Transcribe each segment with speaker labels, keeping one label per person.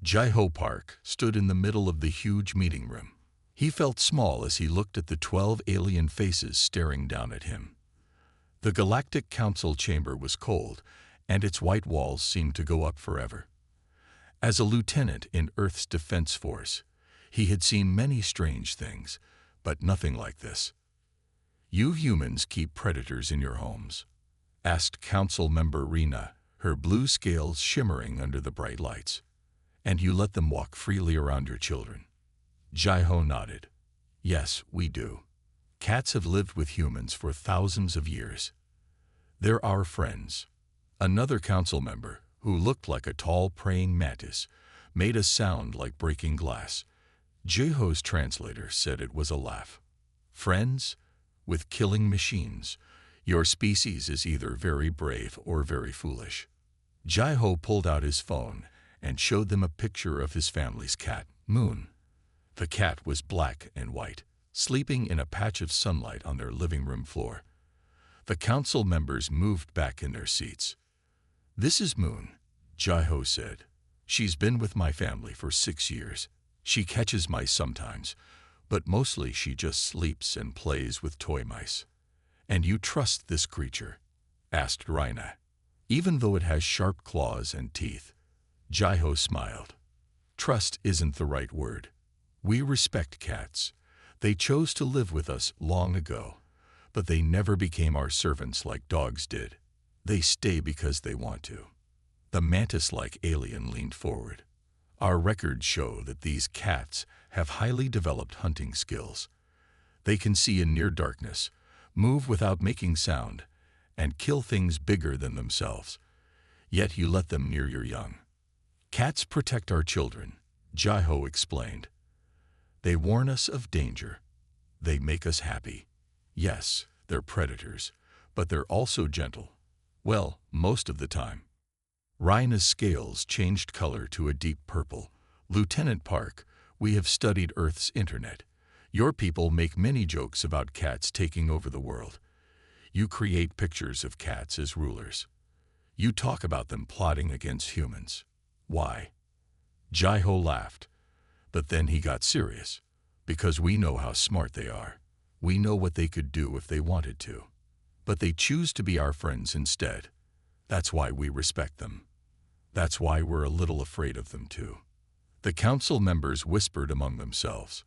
Speaker 1: Jaiho Park stood in the middle of the huge meeting room. He felt small as he looked at the 12 alien faces staring down at him. The Galactic Council chamber was cold, and its white walls seemed to go up forever. As a lieutenant in Earth's Defense Force, he had seen many strange things, but nothing like this. "You humans keep predators in your homes?" asked Council Member Rena, her blue scales shimmering under the bright lights. "And you let them walk freely around your children?" Jaiho nodded. "Yes, we do. Cats have lived with humans for thousands of years. They're our friends." Another council member, who looked like a tall praying mantis, made a sound like breaking glass. Jaiho's translator said it was a laugh. "Friends? With killing machines. Your species is either very brave or very foolish." Jaiho pulled out his phone and showed them a picture of his family's cat, Moon. The cat was black and white, sleeping in a patch of sunlight on their living room floor. The council members moved back in their seats. "This is Moon," Jaiho said. "She's been with my family for 6 years. She catches mice sometimes, but mostly she just sleeps and plays with toy mice." "And you trust this creature?" asked Rhina. "Even though it has sharp claws and teeth." Jaiho smiled. "Trust isn't the right word. We respect cats. They chose to live with us long ago, but they never became our servants like dogs did. They stay because they want to." The mantis-like alien leaned forward. "Our records show that these cats have highly developed hunting skills. They can see in near darkness, move without making sound, and kill things bigger than themselves. Yet you let them near your young." "Cats protect our children," Jaiho explained. "They warn us of danger. They make us happy. Yes, they're predators, but they're also gentle. Well, most of the time." Rhina's scales changed color to a deep purple. "Lieutenant Park, we have studied Earth's internet. Your people make many jokes about cats taking over the world. You create pictures of cats as rulers. You talk about them plotting against humans. Why?" Jaiho laughed, but then he got serious. "Because we know how smart they are. We know what they could do if they wanted to. But they choose to be our friends instead. That's why we respect them. That's why we're a little afraid of them too." The council members whispered among themselves.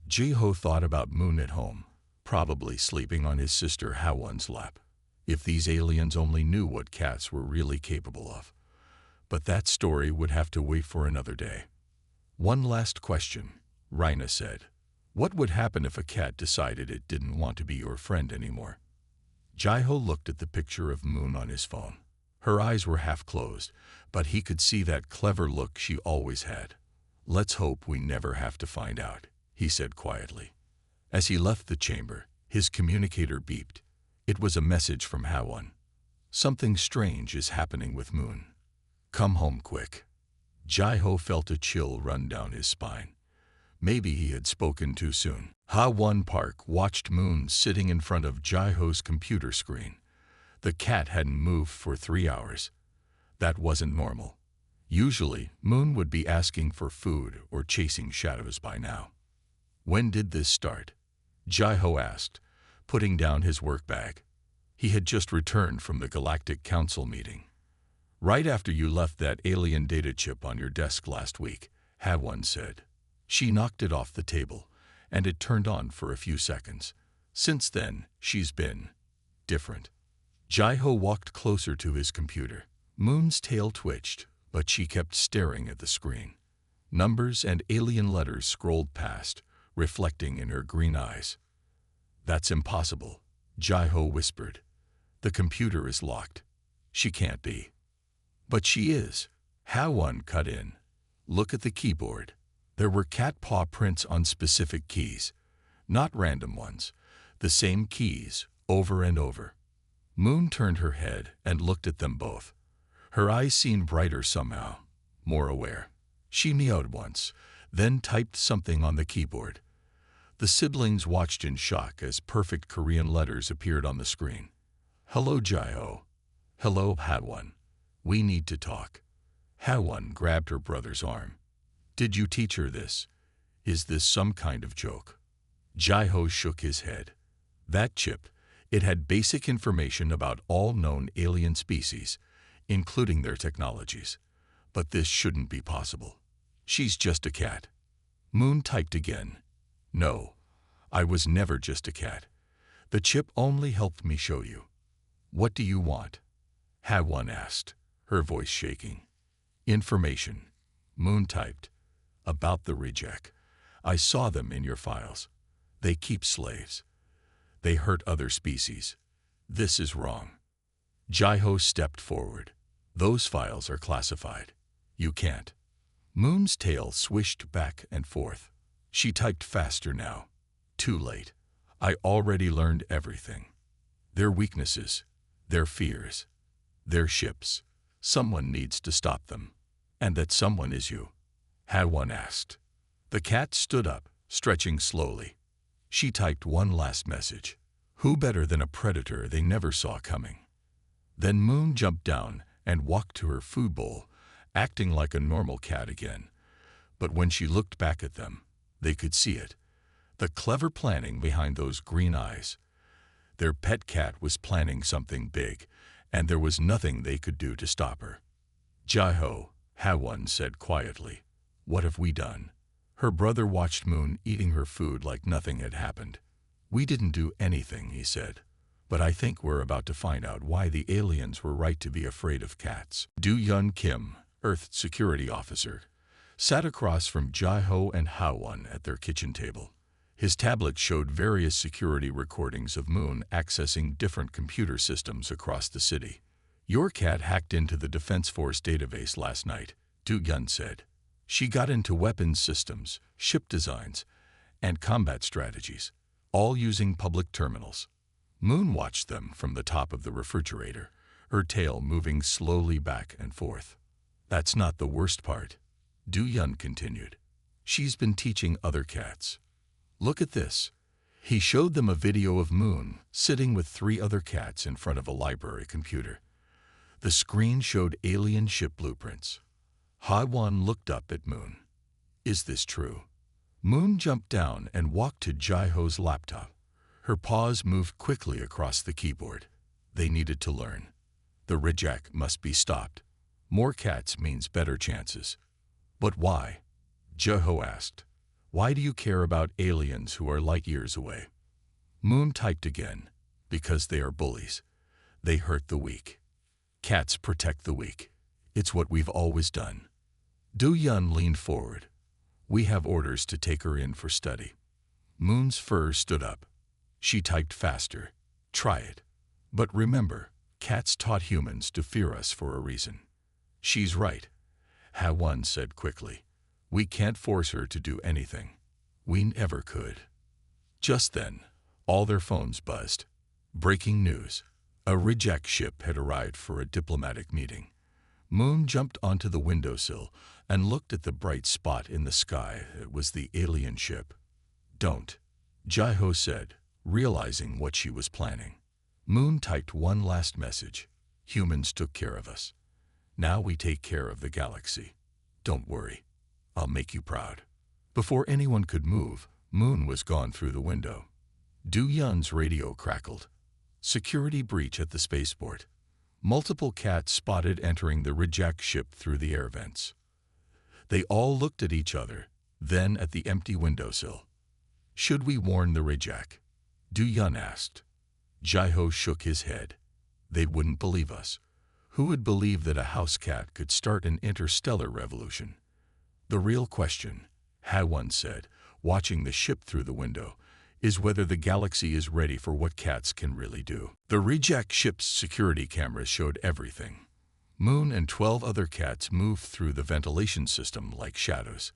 Speaker 1: Jaiho thought about Moon at home, probably sleeping on his sister Hawan's lap. If these aliens only knew what cats were really capable of. But that story would have to wait for another day. "One last question," Rhina said. "What would happen if a cat decided it didn't want to be your friend anymore?" Jaiho looked at the picture of Moon on his phone. Her eyes were half closed, but he could see that clever look she always had. "Let's hope we never have to find out," he said quietly. As he left the chamber, his communicator beeped. It was a message from Hawan. "Something strange is happening with Moon. Come home quick." Jaiho felt a chill run down his spine. Maybe he had spoken too soon. Hawan Park watched Moon sitting in front of Jaiho's computer screen. The cat hadn't moved for 3 hours. That wasn't normal. Usually, Moon would be asking for food or chasing shadows by now. "When did this start?" Jaiho asked, putting down his work bag. He had just returned from the Galactic Council meeting. "Right after you left that alien data chip on your desk last week," Hawan said. She knocked it off the table, and it turned on for a few seconds. "Since then, she's been different." Jaiho walked closer to his computer. Moon's tail twitched, but she kept staring at the screen. Numbers and alien letters scrolled past, reflecting in her green eyes. "That's impossible," Jaiho whispered. "The computer is locked. She can't be." "But she is," Hawan cut in. "Look at the keyboard. There were cat paw prints on specific keys, not random ones, the same keys over and over." Moon turned her head and looked at them both. Her eyes seemed brighter somehow, more aware. She meowed once, then typed something on the keyboard. The siblings watched in shock as perfect Korean letters appeared on the screen. "Hello, Jaiho. Hello, Hawan. We need to talk." Hawan grabbed her brother's arm. Did you teach her this? Is this some kind of joke? Jai-Ho shook his head. That chip, it had basic information about all known alien species, including their technologies. But this shouldn't be possible. She's just a cat. Moon typed again. No, I was never just a cat. The chip only helped me show you. What do you want? HFY asked, her voice shaking. Information. Moon typed. About the reject. I saw them in your files. They keep slaves. They hurt other species. This is wrong. Jai-Ho stepped forward. Those files are classified. You can't. Moon's tail swished back and forth. She typed faster now. Too late. I already learned everything. Their weaknesses, their fears, their ships. Someone needs to stop them. And that someone is you. HFY asked. The cat stood up, stretching slowly. She typed one last message. Who better than a predator they never saw coming? Then Moon jumped down and walked to her food bowl, acting like a normal cat again. But when she looked back at them, they could see it. The clever planning behind those green eyes. Their pet cat was planning something big, and there was nothing they could do to stop her. Jai-Ho, HFY said quietly. What have we done? Her brother watched Moon eating her food like nothing had happened. We didn't do anything, he said. But I think we're about to find out why the aliens were right to be afraid of cats. Do-Yeon Kim, Earth security officer, sat across from Jai-Ho and HFY at their kitchen table. His tablet showed various security recordings of Moon accessing different computer systems across the city. Your cat hacked into the Defense Force database last night, Do-Yeon said. She got into weapons systems, ship designs, and combat strategies, all using public terminals. Moon watched them from the top of the refrigerator, her tail moving slowly back and forth. That's not the worst part, Do-Yeon continued. She's been teaching other cats. Look at this. He showed them a video of Moon sitting with 3 other cats in front of a library computer. The screen showed alien ship blueprints. HFY looked up at Moon. Is this true? Moon jumped down and walked to Jai-Ho's laptop. Her paws moved quickly across the keyboard. They needed to learn. The reject must be stopped. More cats means better chances. But why? Jai-Ho asked. Why do you care about aliens who are light years away? Moon typed again. Because they are bullies. They hurt the weak. Cats protect the weak. It's what we've always done. Do-Yeon leaned forward. We have orders to take her in for study. Moon's fur stood up. She typed faster. Try it. But remember, cats taught humans to fear us for a reason. She's right, HFY said quickly. We can't force her to do anything. We never could. Just then, all their phones buzzed. Breaking news. A reject ship had arrived for a diplomatic meeting. Moon jumped onto the windowsill and looked at the bright spot in the sky. It was the alien ship. Don't, Jai-Ho said, realizing what she was planning. Moon typed one last message. Humans took care of us. Now we take care of the galaxy. Don't worry. I'll make you proud. Before anyone could move, Moon was gone through the window. Do-Yeon's radio crackled. Security breach at the spaceport. Multiple cats spotted entering the reject ship through the air vents. They all looked at each other, then at the empty windowsill. Should we warn the reject? Do-Yeon asked. Jai-Ho shook his head. They wouldn't believe us. Who would believe that a house cat could start an interstellar revolution? The real question, HFY said, watching the ship through the window, is whether the galaxy is ready for what cats can really do. The reject ship's security cameras showed everything. Moon and 12 other cats moved through the ventilation system like shadows.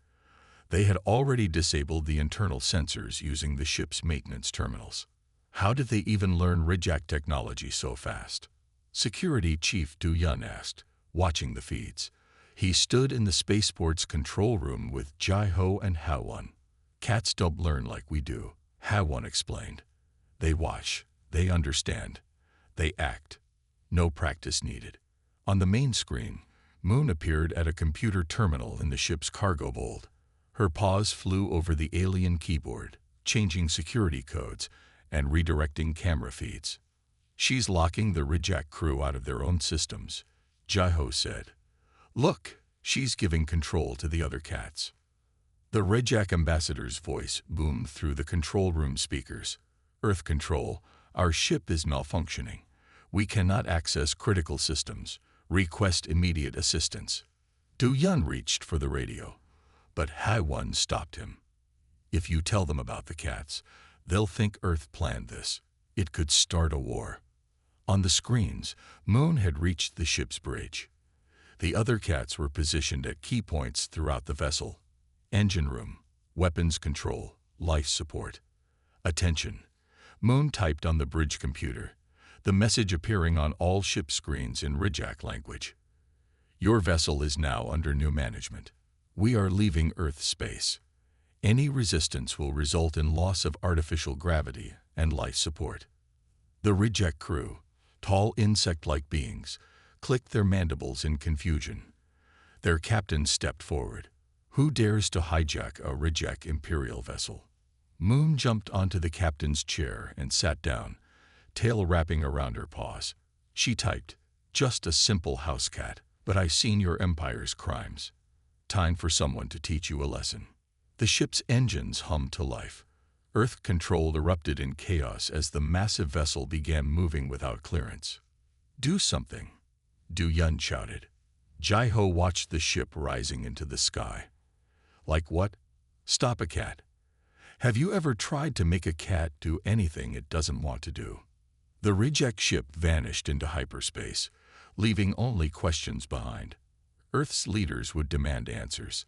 Speaker 1: They had already disabled the internal sensors using the ship's maintenance terminals. How did they even learn reject technology so fast? Security Chief Do-Yeon asked, watching the feeds. He stood in the spaceport's control room with Jai-Ho and HFY. Cats don't learn like we do, HFY explained. They watch, they understand, they act. No practice needed. On the main screen, Moon appeared at a computer terminal in the ship's cargo hold. Her paws flew over the alien keyboard, changing security codes and redirecting camera feeds. "She's locking the Rijak crew out of their own systems," Jaiho said. "Look, she's giving control to the other cats." The Rijak ambassador's voice boomed through the control room speakers. "Earth Control, our ship is malfunctioning. We cannot access critical systems. Request immediate assistance." Du Yun reached for the radio, but Haiwan stopped him. "If you tell them about the cats, they'll think Earth planned this. It could start a war." On the screens, Moon had reached the ship's bridge. The other cats were positioned at key points throughout the vessel: engine room, weapons control, life support. "Attention," Moon typed on the bridge computer, the message appearing on all ship screens in Rijak language. "Your vessel is now under new management. We are leaving Earth space. Any resistance will result in loss of artificial gravity and life support." The Rijak crew, tall insect-like beings, clicked their mandibles in confusion. Their captain stepped forward. "Who dares to hijack a Rijak Imperial vessel?" Moon jumped onto the captain's chair and sat down, tail wrapping around her paws. She typed, "Just a simple house cat, but I've seen your empire's crimes. Time for someone to teach you a lesson." The ship's engines hummed to life. Earth Control erupted in chaos as the massive vessel began moving without clearance. "Do something," Du Yun shouted. Jaiho watched the ship rising into the sky. "Like what? Stop a cat. Have you ever tried to make a cat do anything it doesn't want to do?" The Rijak ship vanished into hyperspace, leaving only questions behind. Earth's leaders would demand answers.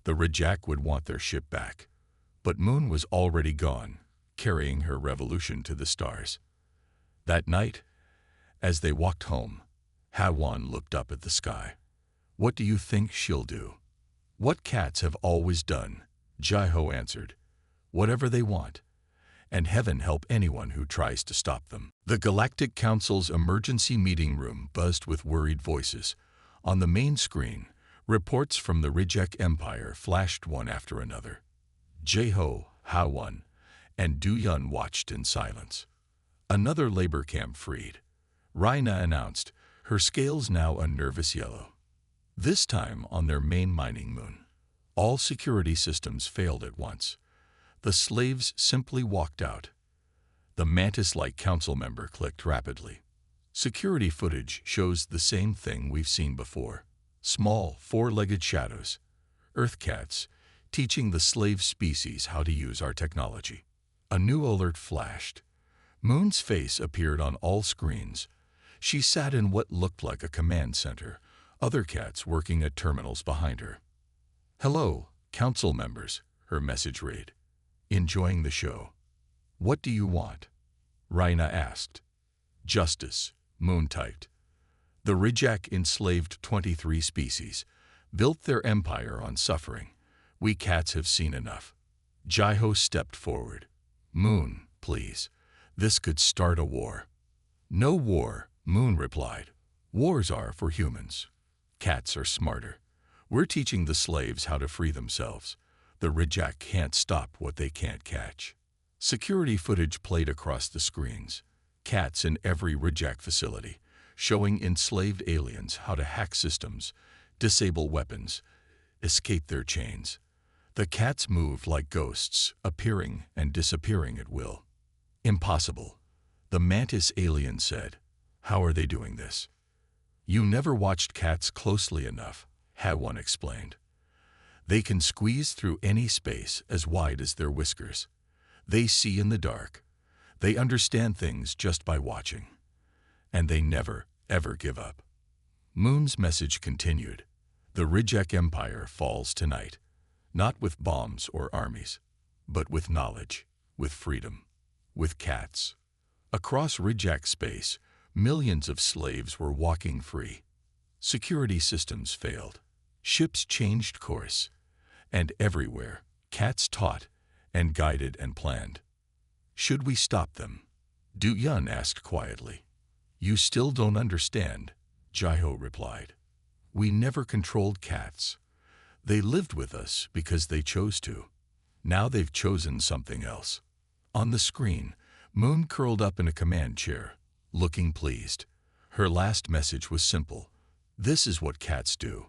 Speaker 1: The Rijak would want their ship back. But Moon was already gone, carrying her revolution to the stars. That night, as they walked home, Haiwan looked up at the sky. "What do you think she'll do?" "What cats have always done," Jaiho answered. "Whatever they want. And heaven help anyone who tries to stop them." The Galactic Council's emergency meeting room buzzed with worried voices. On the main screen, reports from the Rijak Empire flashed one after another. Jaiho, Haiwan, and Du Yun watched in silence. Another labor camp freed. Raina announced, her scales now a nervous yellow. This time on their main mining moon. All security systems failed at once. The slaves simply walked out. The mantis-like council member clicked rapidly. Security footage shows the same thing we've seen before. Small, four-legged shadows. Earth cats, teaching the slave species how to use our technology. A new alert flashed. Moon's face appeared on all screens. She sat in what looked like a command center, other cats working at terminals behind her. "Hello, council members," her message read. "Enjoying the show. What do you want?" Raina asked. "Justice," Moon typed. The Rijak enslaved 23 species, built their empire on suffering. We cats have seen enough. Jaiho stepped forward. "Moon, please. This could start a war." "No war," Moon replied. "Wars are for humans. Cats are smarter. We're teaching the slaves how to free themselves. The Rijak can't stop what they can't catch." Security footage played across the screens. Cats in every Rijak facility, showing enslaved aliens how to hack systems, disable weapons, escape their chains. The cats moved like ghosts, appearing and disappearing at will. "Impossible," the mantis alien said. "How are they doing this?" "You never watched cats closely enough," Haiwan explained. "They can squeeze through any space as wide as their whiskers. They see in the dark. They understand things just by watching. And they never, ever give up." Moon's message continued. "The Rijak Empire falls tonight. Not with bombs or armies, but with knowledge, with freedom, with cats." Across Rijak space, millions of slaves were walking free. Security systems failed. Ships changed course. And everywhere, cats taught and guided and planned. "Should we stop them?" Du Yun asked quietly. "You still don't understand," Jaiho replied. "We never controlled cats. They lived with us because they chose to. Now they've chosen something else. On the screen, Moon curled up in a command chair, looking pleased. Her last message was simple. This is what cats do.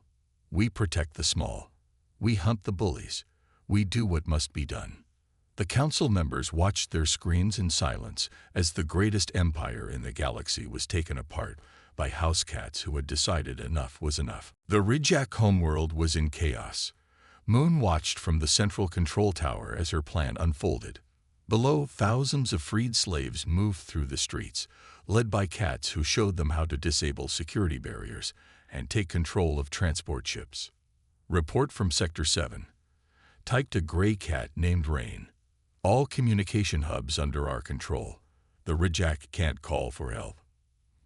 Speaker 1: We protect the small. We hunt the bullies. We do what must be done. The council members watched their screens in silence as the greatest empire in the galaxy was taken apart by house cats who had decided enough was enough. The Rijak homeworld was in chaos. Moon watched from the central control tower as her plan unfolded. Below, thousands of freed slaves moved through the streets, led by cats who showed them how to disable security barriers and take control of transport ships. Report from Sector 7. Typed a gray cat named Rain. All communication hubs under our control. The Rijak can't call for help.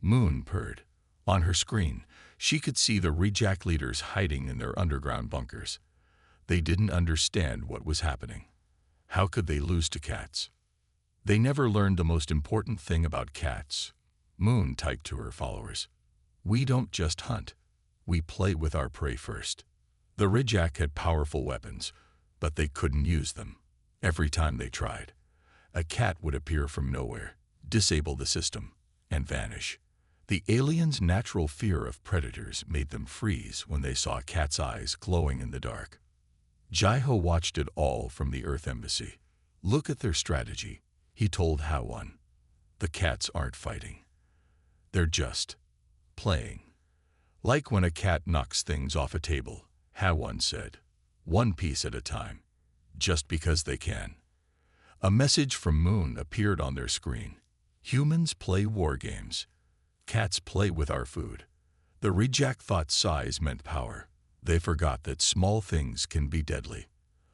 Speaker 1: Moon purred. On her screen, she could see the Rijak leaders hiding in their underground bunkers. They didn't understand what was happening. How could they lose to cats? They never learned the most important thing about cats. Moon typed to her followers. We don't just hunt. We play with our prey first. The Rijak had powerful weapons, but they couldn't use them. Every time they tried, a cat would appear from nowhere, disable the system, and vanish. The aliens' natural fear of predators made them freeze when they saw a cat's eyes glowing in the dark. Jaiho watched it all from the Earth Embassy. Look at their strategy, he told HFY. The cats aren't fighting. They're just playing. Like when a cat knocks things off a table, HFY said. One piece at a time. Just because they can. A message from Moon appeared on their screen. Humans play war games. Cats play with our food. The Rijak thought size meant power. They forgot that small things can be deadly.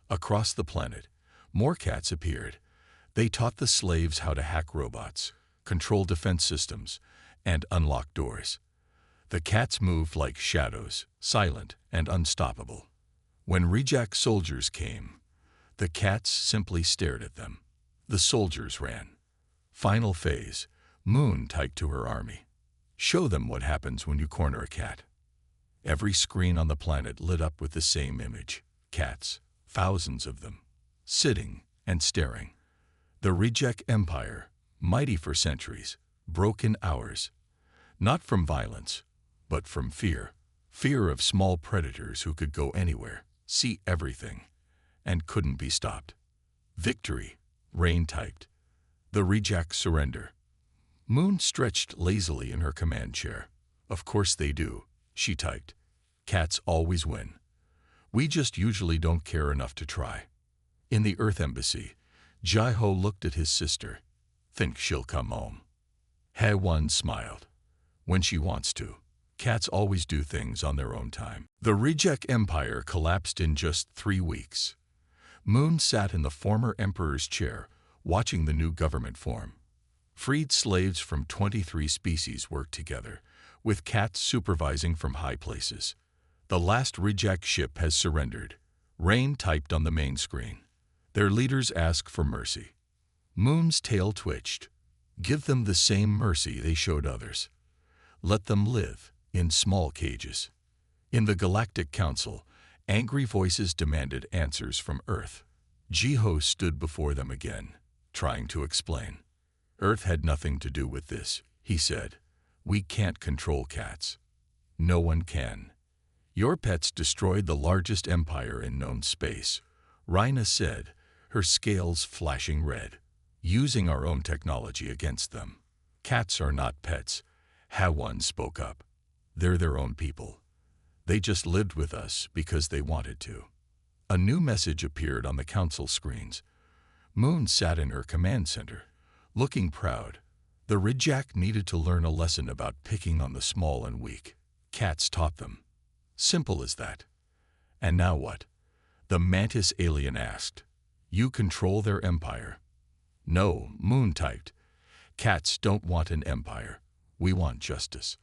Speaker 1: Across the planet, more cats appeared. They taught the slaves how to hack robots, control defense systems, and unlock doors. The cats moved like shadows, silent and unstoppable. When Rijak soldiers came, the cats simply stared at them. The soldiers ran. Final phase. Moon typed to her army. Show them what happens when you corner a cat. Every screen on the planet lit up with the same image. Cats, thousands of them, sitting and staring. The Rijak Empire, mighty for centuries, broke in hours. Not from violence, but from fear. Fear of small predators who could go anywhere, see everything, and couldn't be stopped. Victory, Rain typed. The Rijak surrender. Moon stretched lazily in her command chair. Of course they do, she typed. Cats always win. We just usually don't care enough to try. In the Earth Embassy, Jaiho looked at his sister. Think she'll come home. HFY smiled. When she wants to. Cats always do things on their own time. The Rijak Empire collapsed in just 3 weeks. Moon sat in the former emperor's chair, watching the new government form. Freed slaves from 23 species worked together, with cats supervising from high places. The last Rijak ship has surrendered. Rain typed on the main screen. Their leaders ask for mercy. Moon's tail twitched. Give them the same mercy they showed others. Let them live in small cages. In the Galactic Council, angry voices demanded answers from Earth. Jaiho stood before them again, trying to explain. Earth had nothing to do with this, he said. We can't control cats. No one can. Your pets destroyed the largest empire in known space, Rhina said, her scales flashing red. Using our own technology against them. Cats are not pets, HFY spoke up. They're their own people. They just lived with us because they wanted to. A new message appeared on the council screens. Moon sat in her command center, looking proud. The Rijak needed to learn a lesson about picking on the small and weak. Cats taught them. Simple as that. And now what? The Mantis alien asked. You control their empire. No, Moon typed. Cats don't want an empire. We want justice.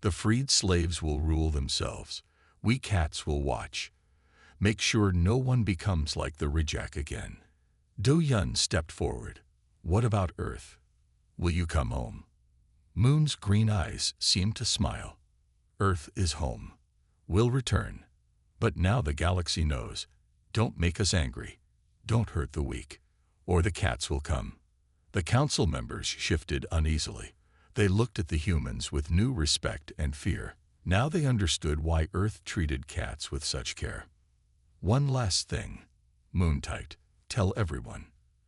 Speaker 1: The freed slaves will rule themselves. We cats will watch. Make sure no one becomes like the Rijak again. Do Yun stepped forward. What about Earth? Will you come home? Moon's green eyes seemed to smile. Earth is home. We'll return. But now the galaxy knows. Don't make us angry. Don't hurt the weak, or the cats will come. The council members shifted uneasily. They looked at the humans with new respect and fear. Now they understood why Earth treated cats with such care. One last thing. Moon typed. Tell everyone.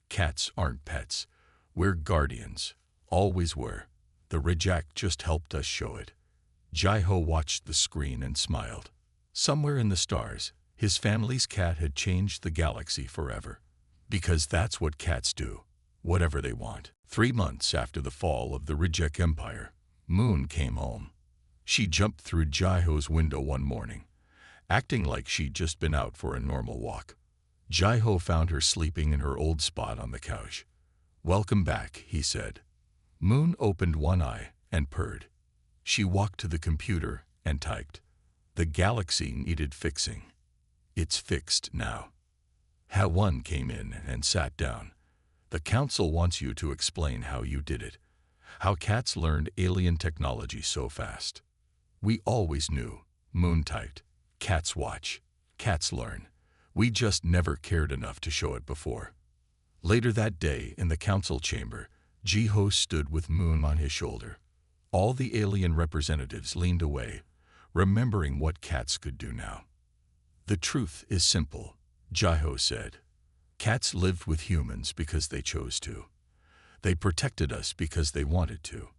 Speaker 1: Cats aren't pets. We're guardians. Always were. The Reject just helped us show it. Jai-Ho watched the screen and smiled. Somewhere in the stars, his family's cat had changed the galaxy forever. Because that's what cats do, whatever they want. 3 months after the fall of the Reject Empire, Moon came home. She jumped through Jai-Ho's window one morning, acting like she'd just been out for a normal walk. Jai-Ho found her sleeping in her old spot on the couch. "Welcome back," he said. Moon opened one eye and purred. She walked to the computer and typed. The galaxy needed fixing. It's fixed now. HFY came in and sat down. The council wants you to explain how you did it. How cats learned alien technology so fast. We always knew, Moon typed. Cats watch. Cats learn. We just never cared enough to show it before. Later that day, in the council chamber, Jai-Ho stood with Moon on his shoulder. All the alien representatives leaned away, remembering what cats could do now. The truth is simple, Jai-Ho said. Cats lived with humans because they chose to. They protected us because they wanted to.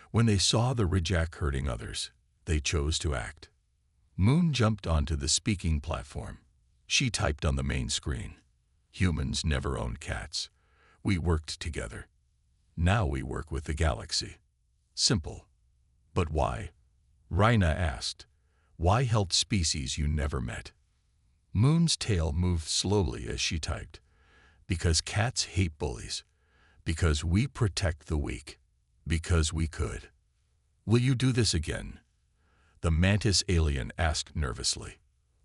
Speaker 1: When they saw the Reject hurting others, they chose to act. Moon jumped onto the speaking platform. She typed on the main screen. Humans never owned cats. We worked together. Now we work with the galaxy. Simple. But why? Raina asked. Why help species you never met? Moon's tail moved slowly as she typed. Because cats hate bullies. Because we protect the weak. Because we could. Will you do this again? The mantis alien asked nervously.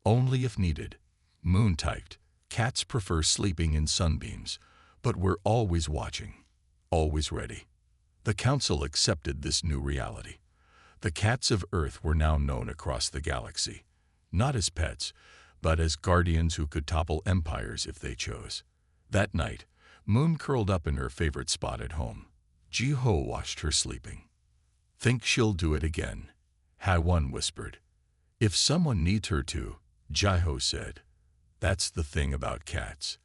Speaker 1: Only if needed. Moon typed. Cats prefer sleeping in sunbeams, but we're always watching. Always ready. The council accepted this new reality. The cats of Earth were now known across the galaxy, not as pets, but as guardians who could topple empires if they chose. That night, Moon curled up in her favorite spot at home. Jai-Ho watched her sleeping. Think she'll do it again, HFY whispered. If someone needs her to, Jai-Ho said. That's the thing about cats.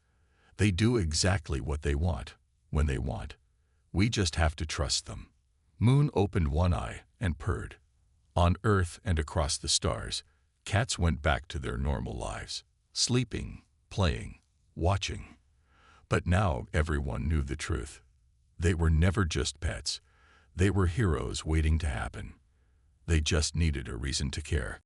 Speaker 1: They do exactly what they want, when they want. We just have to trust them. Moon opened one eye and purred. On Earth and across the stars, cats went back to their normal lives, sleeping, playing, watching. But now everyone knew the truth. They were never just pets. They were heroes waiting to happen. They just needed a reason to care.